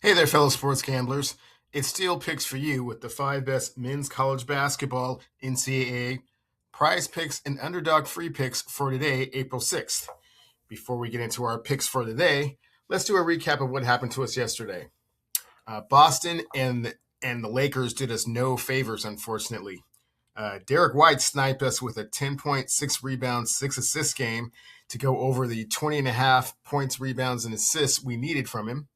Hey there, fellow sports gamblers. It's Steel Picks for you with the 5 best men's college basketball NCAA prize picks and underdog free picks for today, April 6th. Before we get into our picks for today, let's do a recap of what happened to us yesterday. Boston and the Lakers did us no favors, unfortunately. Derek White sniped us with a 10.6 rebounds, 6 assist game to go over the 20.5 points, rebounds, and assists we needed from him.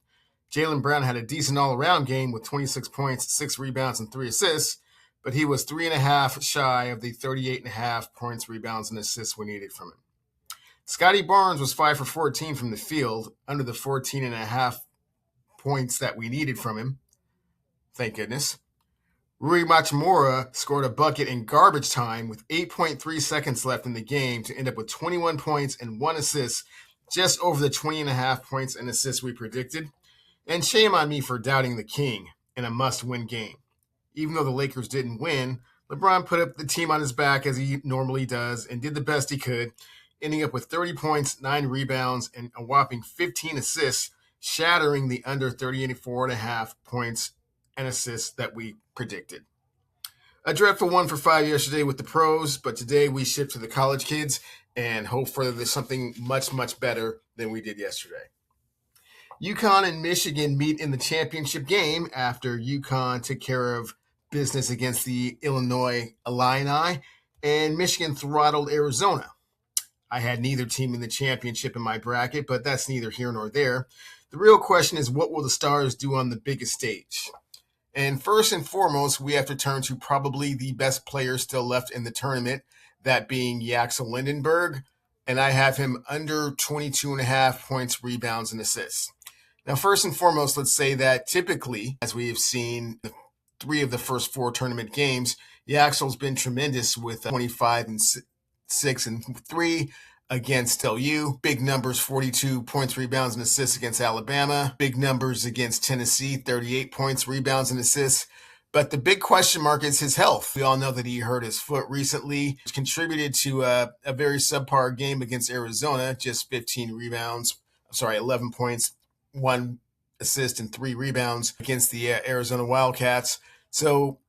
Jaylen Brown had a decent all-around game with 26 points, 6 rebounds, and 3 assists, but he was 3.5 shy of the 38.5 points, rebounds, and assists we needed from him. Scotty Barnes was 5 for 14 from the field, under the 14.5 points that we needed from him. Thank goodness. Rui Machimura scored a bucket in garbage time with 8.3 seconds left in the game to end up with 21 points and 1 assist, just over the 20.5 points and assists we predicted. And shame on me for doubting the king in a must-win game. Even though the Lakers didn't win, LeBron put up the team on his back as he normally does and did the best he could, ending up with 30 points, 9 rebounds, and a whopping 15 assists, shattering the under 34.5 points and assists that we predicted. A dreadful 1 for 5 yesterday with the pros, but today we shift to the college kids and hope for there's something much, much better than we did yesterday. UConn and Michigan meet in the championship game after UConn took care of business against the Illinois Illini, and Michigan throttled Arizona. I had neither team in the championship in my bracket, but that's neither here nor there. The real question is, what will the Stars do on the biggest stage? And first and foremost, we have to turn to probably the best player still left in the tournament, that being Yaxel Lindenberg, and I have him under 22.5 points, rebounds, and assists. Now, first and foremost, let's say that typically, as we have seen 3 of the first 4 tournament games, Yaxel's been tremendous with 25 and 6 and 3 against LU. Big numbers, 42 points, rebounds, and assists against Alabama. Big numbers against Tennessee, 38 points, rebounds, and assists. But the big question mark is his health. We all know that he hurt his foot recently, which contributed to a very subpar game against Arizona, just 11 points, 1 assist, and 3 rebounds against the Arizona Wildcats. So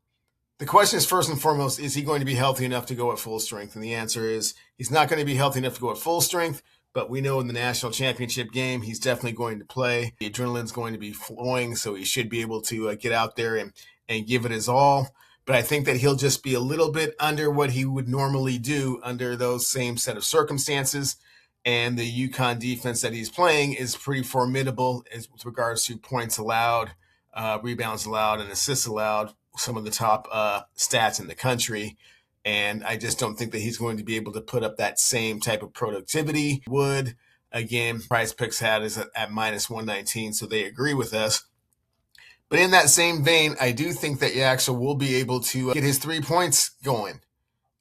the question is, first and foremost, is he going to be healthy enough to go at full strength? And the answer is he's not going to be healthy enough to go at full strength, but we know in the national championship game, he's definitely going to play. The adrenaline's going to be flowing, so he should be able to get out there and give it his all. But I think that he'll just be a little bit under what he would normally do under those same set of circumstances. And the UConn defense that he's playing is pretty formidable with regards to points allowed, rebounds allowed, and assists allowed, some of the top stats in the country. And I just don't think that he's going to be able to put up that same type of productivity. Would, again, PrizePicks had is at minus 119, so they agree with us. But in that same vein, I do think that Yaxel will be able to get his 3 points going.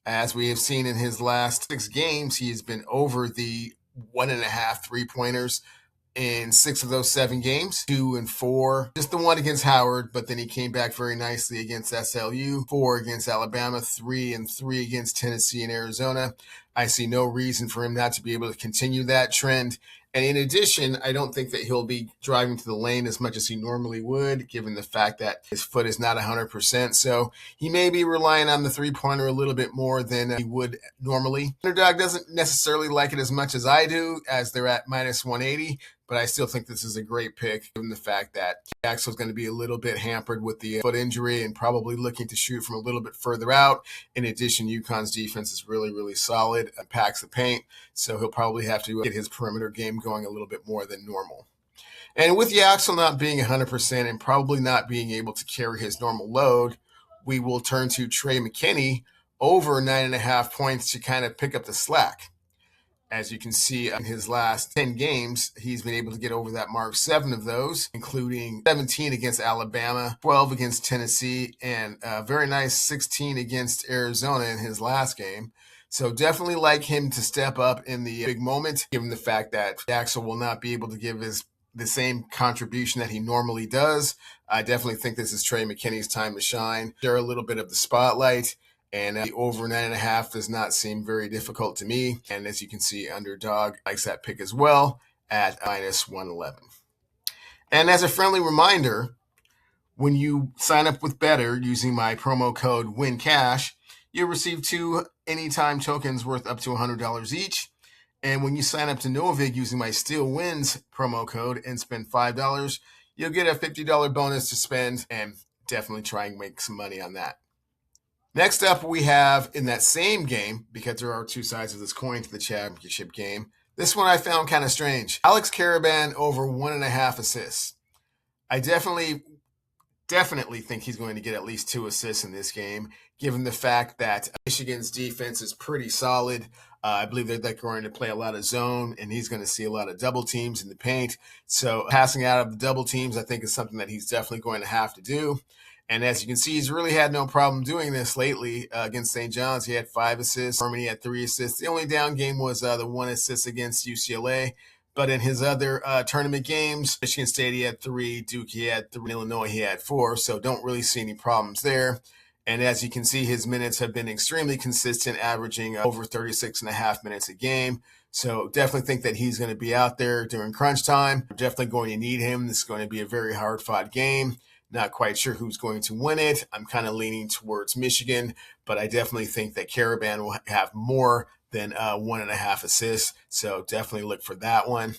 As we have seen in his last 6 games, he has been over the 1.5 3-pointers in 6 of those 7 games, 2 and 4. Just the 1 against Howard, but then he came back very nicely against SLU, 4 against Alabama, 3 and 3 against Tennessee and Arizona. I see no reason for him not to be able to continue that trend. And in addition, I don't think that he'll be driving to the lane as much as he normally would, given the fact that his foot is not 100%. So he may be relying on the 3-pointer a little bit more than he would normally. Underdog doesn't necessarily like it as much as I do, as they're at minus 180. But I still think this is a great pick, given the fact that Yaxel's going to be a little bit hampered with the foot injury and probably looking to shoot from a little bit further out. In addition, UConn's defense is really, really solid and packs the paint, so he'll probably have to get his perimeter game going a little bit more than normal. And with Yaxel not being 100% and probably not being able to carry his normal load, we will turn to Trey McKinney over 9.5 points to kind of pick up the slack. As you can see in his last 10 games, he's been able to get over that mark, 7 of those, including 17 against Alabama, 12 against Tennessee, and a very nice 16 against Arizona in his last game. So definitely like him to step up in the big moment, given the fact that Yaxel will not be able to give the same contribution that he normally does. I definitely think this is Trey McKinney's time to shine, share a little bit of the spotlight. And the over 9.5 does not seem very difficult to me. And as you can see, Underdog likes that pick as well at minus 111. And as a friendly reminder, when you sign up with BETR using my promo code WINCASH, you'll receive 2 anytime tokens worth up to $100 each. And when you sign up to Novig using my STEELEWINS promo code and spend $5, you'll get a $50 bonus to spend, and definitely try and make some money on that. Next up, we have in that same game, because there are two sides of this coin to the championship game, this one I found kind of strange. Alex Karaban over 1.5 assists. I definitely think he's going to get at least 2 assists in this game, given the fact that Michigan's defense is pretty solid. I believe they're going to play a lot of zone, and he's going to see a lot of double teams in the paint. So passing out of the double teams, I think, is something that he's definitely going to have to do. And as you can see, he's really had no problem doing this lately against St. John's. He had 5 assists. Furman had 3 assists. The only down game was the 1 assist against UCLA. But in his other tournament games, Michigan State, he had 3. Duke, he had 3. Illinois, he had 4. So don't really see any problems there. And as you can see, his minutes have been extremely consistent, averaging over 36.5 minutes a game. So definitely think that he's going to be out there during crunch time. We're definitely going to need him. This is going to be a very hard-fought game. Not quite sure who's going to win it. I'm kind of leaning towards Michigan, but I definitely think that Karaban will have more than 1.5 assists. So definitely look for that one.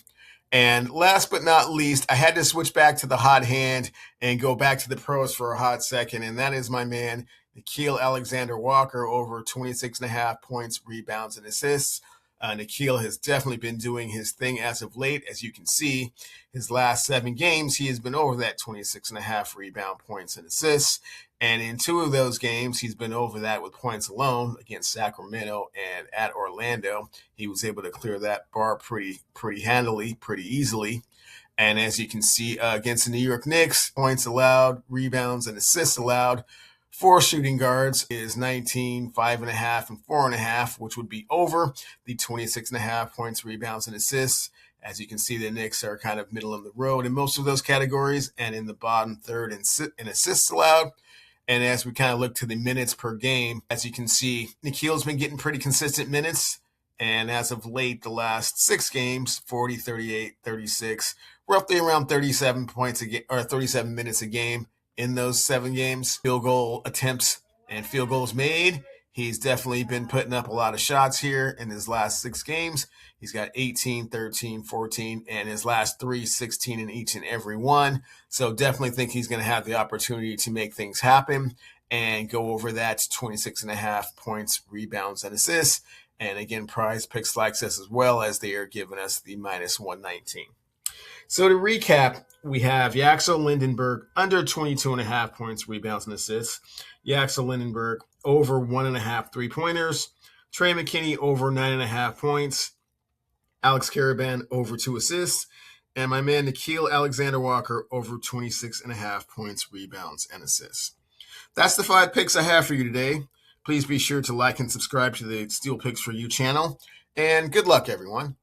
And last but not least, I had to switch back to the hot hand and go back to the pros for a hot second. And that is my man, Nickeil Alexander-Walker, over 26.5 points, rebounds, and assists. Nickeil has definitely been doing his thing as of late. As you can see, his last 7 games, he has been over that 26.5 rebound points and assists. And in 2 of those games, he's been over that with points alone against Sacramento and at Orlando. He was able to clear that bar pretty handily, pretty easily. And as you can see, against the New York Knicks, points allowed, rebounds, and assists allowed for shooting guards is 19, 5.5, and 4.5, which would be over the 26.5 points, rebounds, and assists. As you can see, the Knicks are kind of middle of the road in most of those categories, and in the bottom third in assists allowed. And as we kind of look to the minutes per game, as you can see, Nickeil's been getting pretty consistent minutes. And as of late, the last 6 games, 40, 38, 36, roughly around 37 points a game, or 37 minutes a game in those 7 games. Field goal attempts and field goals made. He's definitely been putting up a lot of shots here in his last 6 games. He's got 18, 13, 14, and his last 3, 16 in each and every one. So definitely think he's going to have the opportunity to make things happen and go over that 26.5 points, rebounds, and assists. And again, PrizePicks likes us as well, as they are giving us the minus 119. So to recap, we have Yaxel Lindenberg under 22.5 points, rebounds, and assists. Yaxel Lindenberg over 1.5 3-pointers. Trey McKinney over 9.5 points. Alex Karaban over 2 assists. And my man Nickeil Alexander-Walker over 26.5 points, rebounds, and assists. That's the 5 picks I have for you today. Please be sure to like and subscribe to the Steel Picks for You channel. And good luck, everyone.